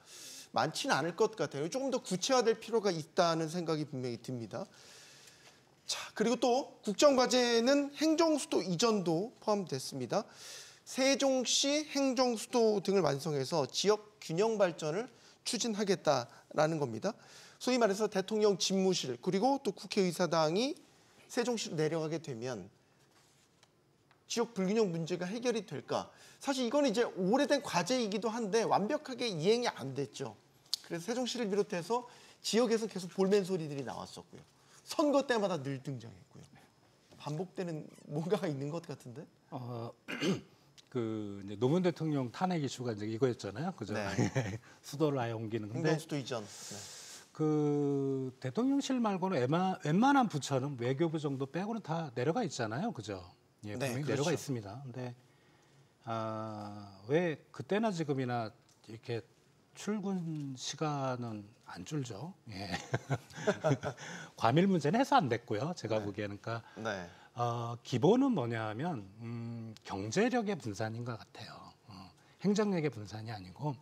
많지는 않을 것 같아요. 조금 더 구체화될 필요가 있다는 생각이 분명히 듭니다. 자, 그리고 또 국정과제는 행정수도 이전도 포함됐습니다. 세종시 행정수도 등을 완성해서 지역 균형 발전을 추진하겠다라는 겁니다. 소위 말해서 대통령 집무실 그리고 또 국회의사당이 세종시로 내려가게 되면 지역 불균형 문제가 해결이 될까? 사실 이건 이제 오래된 과제이기도 한데 완벽하게 이행이 안 됐죠. 그래서 세종시를 비롯해서 지역에서 계속 볼멘 소리들이 나왔었고요. 선거 때마다 늘 등장했고요. 반복되는 뭔가가 있는 것 같은데? 이제 노무현 대통령 탄핵 이슈가 이제 이거였잖아요, 그죠? 네. 수도를 아예 옮기는 건데 행정수도 이전. 네. 그 대통령실 말고는 웬만한 부처는 외교부 정도 빼고는 다 내려가 있잖아요, 그죠? 예, 네, 분명히 그렇죠. 내려가 있습니다. 근데 왜 그때나 지금이나 이렇게 출근 시간은 안 줄죠. 예. 과밀 문제는 해소 안 됐고요. 제가 보기에는 그러니까 네. 기본은 뭐냐 하면 경제력의 분산인 것 같아요. 행정력의 분산이 아니고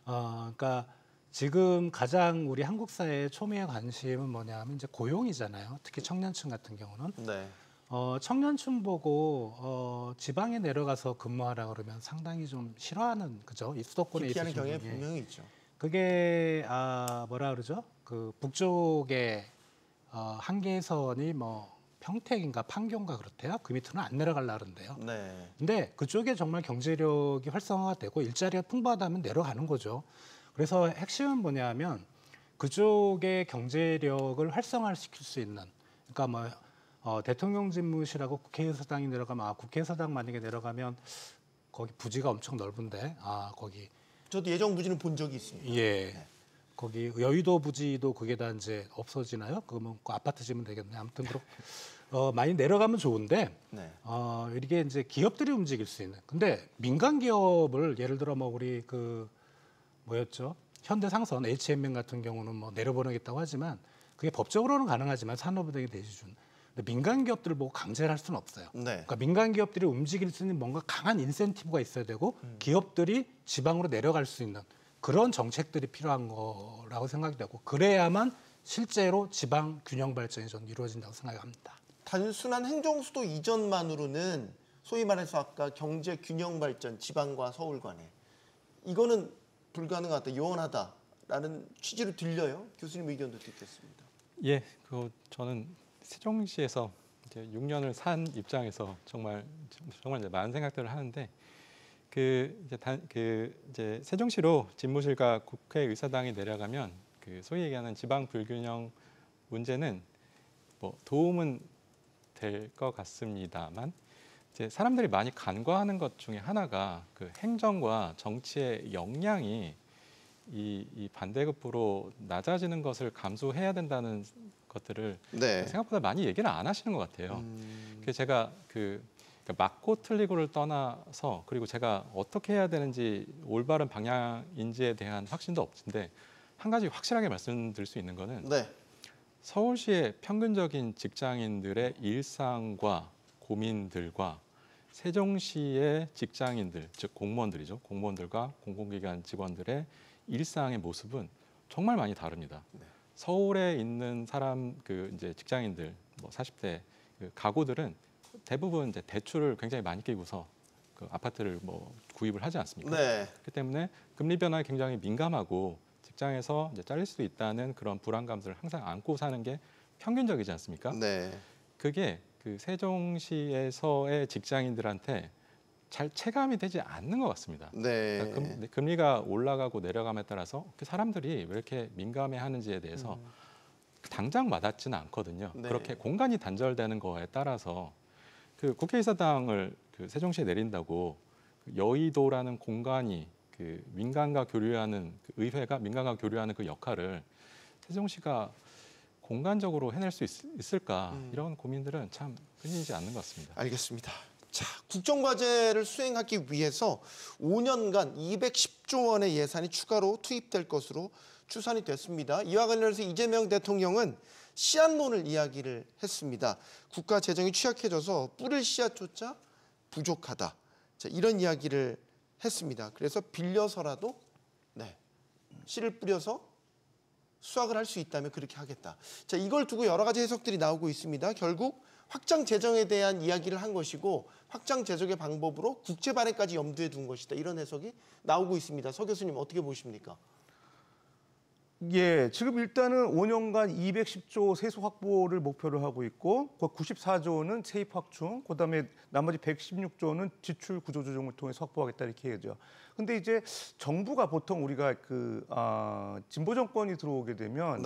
그러니까 지금 가장 우리 한국 사회의 초미의 관심은 뭐냐 하면 이제 고용이잖아요. 특히 청년층 같은 경우는 네. 청년층 보고 지방에 내려가서 근무하라 그러면 상당히 좀 싫어하는 그죠? 이 수도권에 기피하는 있으신 경향이 분이. 분명히 있죠. 그게 뭐라 그러죠? 그 북쪽의 한계선이 뭐 평택인가 판교인가 그렇대요. 그 밑으로는 안 내려가려 그러는데요. 네. 근데 그쪽에 정말 경제력이 활성화가 되고 일자리가 풍부하다면 내려가는 거죠. 그래서 핵심은 뭐냐면 그쪽의 경제력을 활성화시킬 수 있는 그러니까 뭐 대통령 집무실하고 국회의사당이 내려가면 국회의사당 만약에 내려가면 거기 부지가 엄청 넓은데 거기 저도 예정 부지는 본 적이 있습니다. 예. 거기 여의도 부지도 그게 다 이제 없어지나요? 그러면 그 아파트 지으면 되겠네. 아무튼 많이 내려가면 좋은데 네. 이게 이제 기업들이 움직일 수 있는. 근데 민간 기업을 예를 들어 뭐 우리 그 뭐였죠? 현대상선 HMM 같은 경우는 뭐 내려보내겠다고 하지만 그게 법적으로는 가능하지만 산업부대기 대시준. 근데 민간 기업들을 보고 강제를 할 수는 없어요. 네. 그러니까 민간 기업들이 움직일 수 있는 뭔가 강한 인센티브가 있어야 되고 기업들이 지방으로 내려갈 수 있는 그런 정책들이 필요한 거라고 생각이 되고 그래야만 실제로 지방 균형 발전이 저는 이루어진다고 생각합니다. 단순한 행정수도 이전만으로는 소위 말해서 아까 경제 균형 발전 지방과 서울 간에 이거는 불가능하다, 요원하다라는 취지로 들려요. 교수님 의견도 듣겠습니다. 예, 저는 세종시에서 이제 6년을 산 입장에서 정말 이제 많은 생각들을 하는데 이제 세종시로 집무실과 국회의사당이 내려가면 그 소위 얘기하는 지방 불균형 문제는 뭐 도움은 될 것 같습니다만 이제 사람들이 많이 간과하는 것 중에 하나가 그 행정과 정치의 역량이 이 반대급부로 낮아지는 것을 감수해야 된다는 것들을 네. 생각보다 많이 얘기를 안 하시는 것 같아요. 그래서 제가 맞고 틀리고를 떠나서 그리고 제가 어떻게 해야 되는지 올바른 방향인지에 대한 확신도 없는데 한 가지 확실하게 말씀드릴 수 있는 거는 네. 서울시의 평균적인 직장인들의 일상과 고민들과 세종시의 직장인들, 즉 공무원들이죠. 공무원들과 공공기관 직원들의 일상의 모습은 정말 많이 다릅니다. 네. 서울에 있는 사람 이제 직장인들, 뭐 40대 가구들은 대부분 이제 대출을 굉장히 많이 끼고서 그 아파트를 뭐 구입을 하지 않습니까? 네. 그렇기 때문에 금리 변화에 굉장히 민감하고 직장에서 이제 잘릴 수도 있다는 그런 불안감들을 항상 안고 사는 게 평균적이지 않습니까? 네. 그게 그 세종시에서의 직장인들한테 잘 체감이 되지 않는 것 같습니다. 네. 그러니까 금리가 올라가고 내려감에 따라서 그 사람들이 왜 이렇게 민감해하는지에 대해서 당장 와닿지는 않거든요. 네. 그렇게 공간이 단절되는 거에 따라서 그 국회의사당을 그 세종시에 내린다고 그 여의도라는 공간이 그 민간과 교류하는 그 의회가 민간과 교류하는 그 역할을 세종시가 공간적으로 해낼 수 있을까 이런 고민들은 참 끊이지 않는 것 같습니다. 알겠습니다. 자, 국정과제를 수행하기 위해서 5년간 210조 원의 예산이 추가로 투입될 것으로 추산이 됐습니다. 이와 관련해서 이재명 대통령은 씨앗론을 이야기를 했습니다. 국가 재정이 취약해져서 뿌릴 씨앗조차 부족하다. 자, 이런 이야기를 했습니다. 그래서 빌려서라도 씨를 뿌려서 수확을 할 수 있다면 그렇게 하겠다. 자, 이걸 두고 여러 가지 해석들이 나오고 있습니다. 결국 확장 재정에 대한 이야기를 한 것이고 확장 재정의 방법으로 국채 발행까지 염두에 둔 것이다. 이런 해석이 나오고 있습니다. 서 교수님 어떻게 보십니까? 예, 지금 일단은 5년간 210조 세수 확보를 목표로 하고 있고, 그 94조는 세입 확충, 그다음에 나머지 116조는 지출 구조 조정을 통해서 확보하겠다 이렇게 해야죠. 근데 이제 정부가 보통 우리가 진보 정권이 들어오게 되면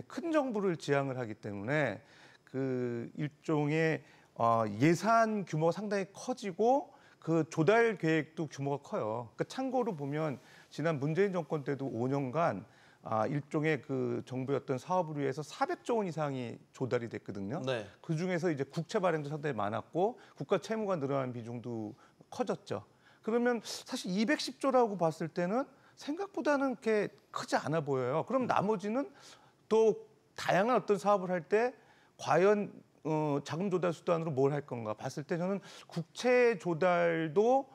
큰 정부를 지향을 하기 때문에 그 일종의 예산 규모가 상당히 커지고 그 조달 계획도 규모가 커요. 그러니까 참고로 보면 지난 문재인 정권 때도 5년간 일종의 그 정부의 어떤 사업을 위해서 400조 원 이상이 조달이 됐거든요. 네. 그 중에서 이제 국채 발행도 상당히 많았고 국가 채무가 늘어나는 비중도 커졌죠. 그러면 사실 210조라고 봤을 때는 생각보다는 그렇게 크지 않아 보여요. 그럼 나머지는 또 다양한 어떤 사업을 할 때 과연 자금 조달 수단으로 뭘 할 건가 봤을 때 저는 국채 조달도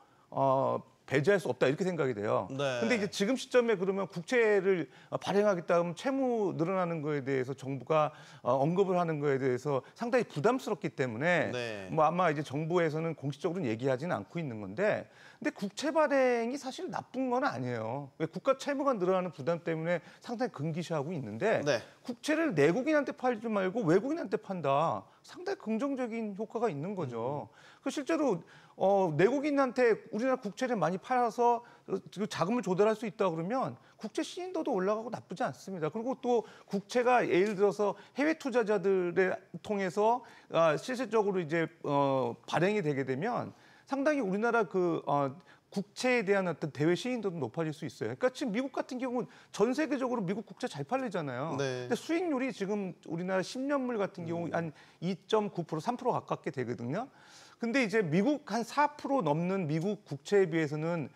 배제할 수 없다 이렇게 생각이 돼요. 네. 근데 이제 지금 시점에 그러면 국채를 발행하겠다 하면 채무 늘어나는 거에 대해서 정부가 언급을 하는 거에 대해서 상당히 부담스럽기 때문에 네. 뭐 아마 이제 정부에서는 공식적으로는 얘기하지는 않고 있는 건데 근데 국채 발행이 사실 나쁜 건 아니에요. 왜 국가 채무가 늘어나는 부담 때문에 상당히 금기시하고 있는데 네. 국채를 내국인한테 팔지 말고 외국인한테 판다. 상당히 긍정적인 효과가 있는 거죠. 그 실제로 내국인한테 우리나라 국채를 많이 팔아서 자금을 조달할 수 있다 그러면 국채 신인도도 올라가고 나쁘지 않습니다. 그리고 또 국채가 예를 들어서 해외 투자자들을 통해서 실질적으로 이제 발행이 되게 되면 상당히 우리나라 국채에 대한 어떤 대외 신인도도 높아질 수 있어요. 그러니까 지금 미국 같은 경우는 전 세계적으로 미국 국채 잘 팔리잖아요. 네. 근데 수익률이 지금 우리나라 10년물 같은 경우 한 2.9%, 3% 가깝게 되거든요. 근데 이제 미국 한 4% 넘는 미국 국채에 비해서는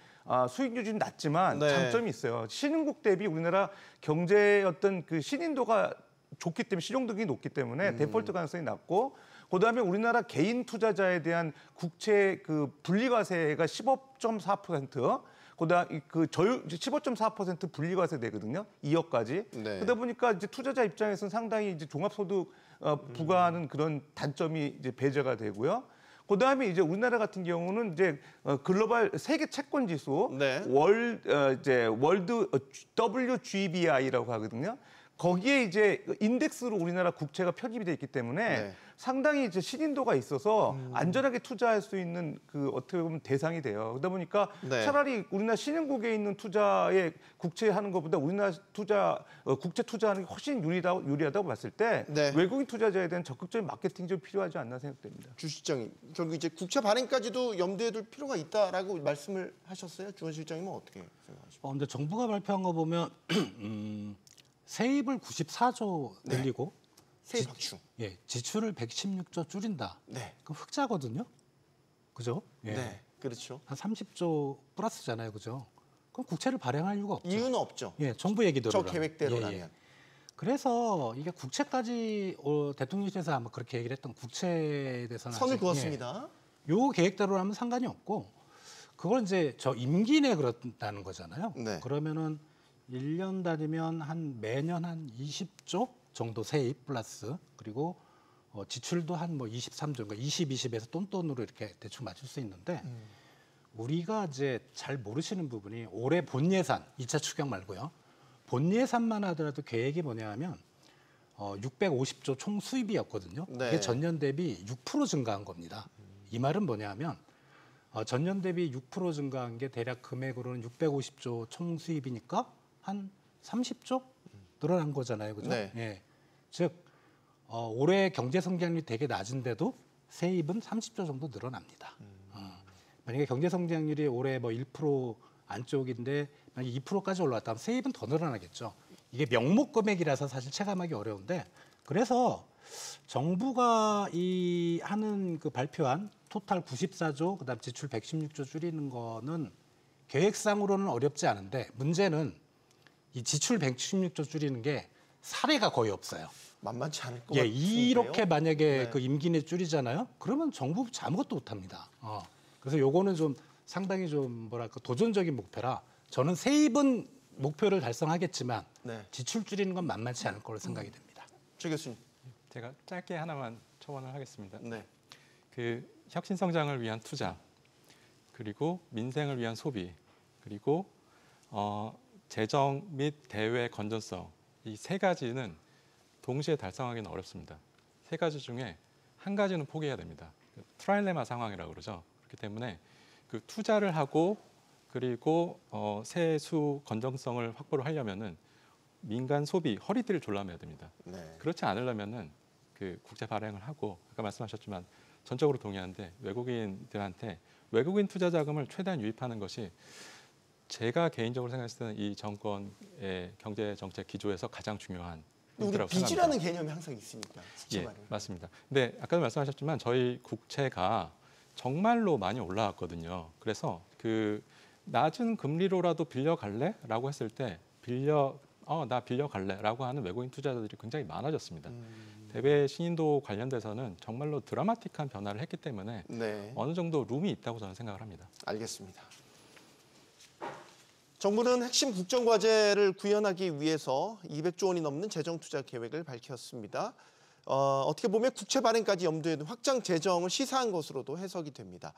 수익률이 좀 낮지만 네. 장점이 있어요. 신흥국 대비 우리나라 경제의 어떤 그 신인도가 좋기 때문에 실용도가 높기 때문에 데폴트 가능성이 낮고 그다음에 우리나라 개인 투자자에 대한 국채 그 분리과세가 15.4%, 그다음 그 저율 15.4% 분리과세 되거든요. 2억까지. 네. 그러다 보니까 이제 투자자 입장에서는 상당히 이제 종합소득 부과하는 그런 단점이 이제 배제가 되고요. 그다음에 이제 우리나라 같은 경우는 이제 글로벌 세계 채권 지수 네. 월드 WGBI라고 하거든요. 거기에 이제 인덱스로 우리나라 국채가 편입이 돼 있기 때문에 네. 상당히 이제 신인도가 있어서 안전하게 투자할 수 있는 그 어떻게 보면 대상이 돼요. 그러다 보니까 네. 차라리 우리나라 신흥국에 있는 투자에 국채하는 것보다 우리나라 국채 투자하는 게 훨씬 유리하다고 봤을 때 네. 외국인 투자자에 대한 적극적인 마케팅이 좀 필요하지 않나 생각됩니다. 주 실장님, 결국 이제 국채 발행까지도 염두에 둘 필요가 있다라고 말씀을 하셨어요. 주원 실장님은 어떻게 생각하십니까? 근데 정부가 발표한 거 보면 세입을 94조 늘리고 세입 확충. 지출을 116조 줄인다. 네. 그럼 흑자거든요. 그죠? 예. 네. 그렇죠. 한 30조 플러스잖아요. 그죠? 그럼 국채를 발행할 이유가 없죠. 이유는 없죠. 예, 정부 얘기대로. 저 계획대로라면. 그래서 이게 국채까지 대통령실에서 아마 그렇게 얘기를 했던 국채에 대해서는 선을 아직, 그었습니다. 요 계획대로라면 상관이 없고 그걸 이제 저 임기 내에 그렇다는 거잖아요. 네. 그러면은 1년 다니면 한 매년 한 20조 정도 세입 플러스 그리고 지출도 한 뭐 23조, 그러니까 20에서 똔똔으로 이렇게 대충 맞출 수 있는데 우리가 이제 잘 모르시는 부분이 올해 본 예산 2차 추경 말고요. 본 예산만 하더라도 계획이 뭐냐면 650조 총 수입이었거든요. 네. 그게 전년 대비 6% 증가한 겁니다. 이 말은 뭐냐면 전년 대비 6% 증가한 게 대략 금액으로는 650조 총 수입이니까 한 30조 늘어난 거잖아요, 그죠? 네. 예. 즉 올해 경제 성장률이 되게 낮은데도 세입은 30조 정도 늘어납니다. 만약에 경제 성장률이 올해 뭐 1% 안쪽인데 만약에 2%까지 올라왔다면 세입은 더 늘어나겠죠. 이게 명목 금액이라서 사실 체감하기 어려운데 그래서 정부가 이 하는 그 발표한 토탈 94조 그다음 지출 116조 줄이는 거는 계획상으로는 어렵지 않은데 문제는 이 지출 116조 줄이는 게 사례가 거의 없어요. 만만치 않을 것 예, 같은데요. 이렇게 만약에 네. 그 임기 내 줄이잖아요. 그러면 정부 아무것도 못 합니다. 그래서 요거는 좀 상당히 좀 뭐랄까 도전적인 목표라 저는 세입은 목표를 달성하겠지만 네. 지출 줄이는 건 만만치 않을 거로 생각이 됩니다. 최 교수님. 제가 짧게 하나만 첨언을 하겠습니다. 네. 그 혁신 성장을 위한 투자, 그리고 민생을 위한 소비, 그리고 재정 및 대외 건전성 이 세 가지는 동시에 달성하기는 어렵습니다. 세 가지 중에 한 가지는 포기해야 됩니다. 트라일레마 상황이라고 그러죠. 그렇기 때문에 그 투자를 하고 그리고 세수 건전성을 확보를 하려면은 민간 소비 허리띠를 졸라매야 됩니다. 네. 그렇지 않으려면은 그 국채 발행을 하고 아까 말씀하셨지만 전적으로 동의하는데 외국인들한테 외국인 투자 자금을 최대한 유입하는 것이 제가 개인적으로 생각했을 때는 이 정권의 경제 정책 기조에서 가장 중요한 우리 포인트라고 빚이라는 생각합니다. 개념이 항상 있으니까. 예, 말을. 맞습니다. 근데 아까도 말씀하셨지만 저희 국채가 정말로 많이 올라왔거든요. 그래서 그 낮은 금리로라도 빌려갈래?라고 했을 때 나 빌려갈래?라고 하는 외국인 투자자들이 굉장히 많아졌습니다. 대외 신인도 관련돼서는 정말로 드라마틱한 변화를 했기 때문에 네, 어느 정도 룸이 있다고 저는 생각을 합니다. 알겠습니다. 정부는 핵심 국정과제를 구현하기 위해서 200조 원이 넘는 재정투자 계획을 밝혔습니다. 어떻게 보면 국채 발행까지 염두에 둔 확장 재정을 시사한 것으로도 해석이 됩니다.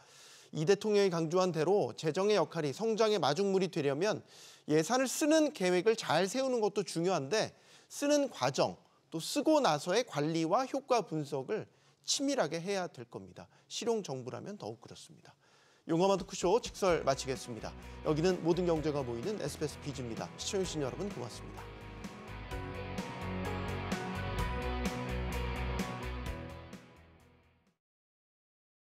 이 대통령이 강조한 대로 재정의 역할이 성장의 마중물이 되려면 예산을 쓰는 계획을 잘 세우는 것도 중요한데 쓰는 과정, 또 쓰고 나서의 관리와 효과 분석을 치밀하게 해야 될 겁니다. 실용 정부라면 더욱 그렇습니다. 용감한 토크쇼 직설 마치겠습니다. 여기는 모든 경제가 모이는 SBS 비즈입니다. 시청해주신 여러분 고맙습니다.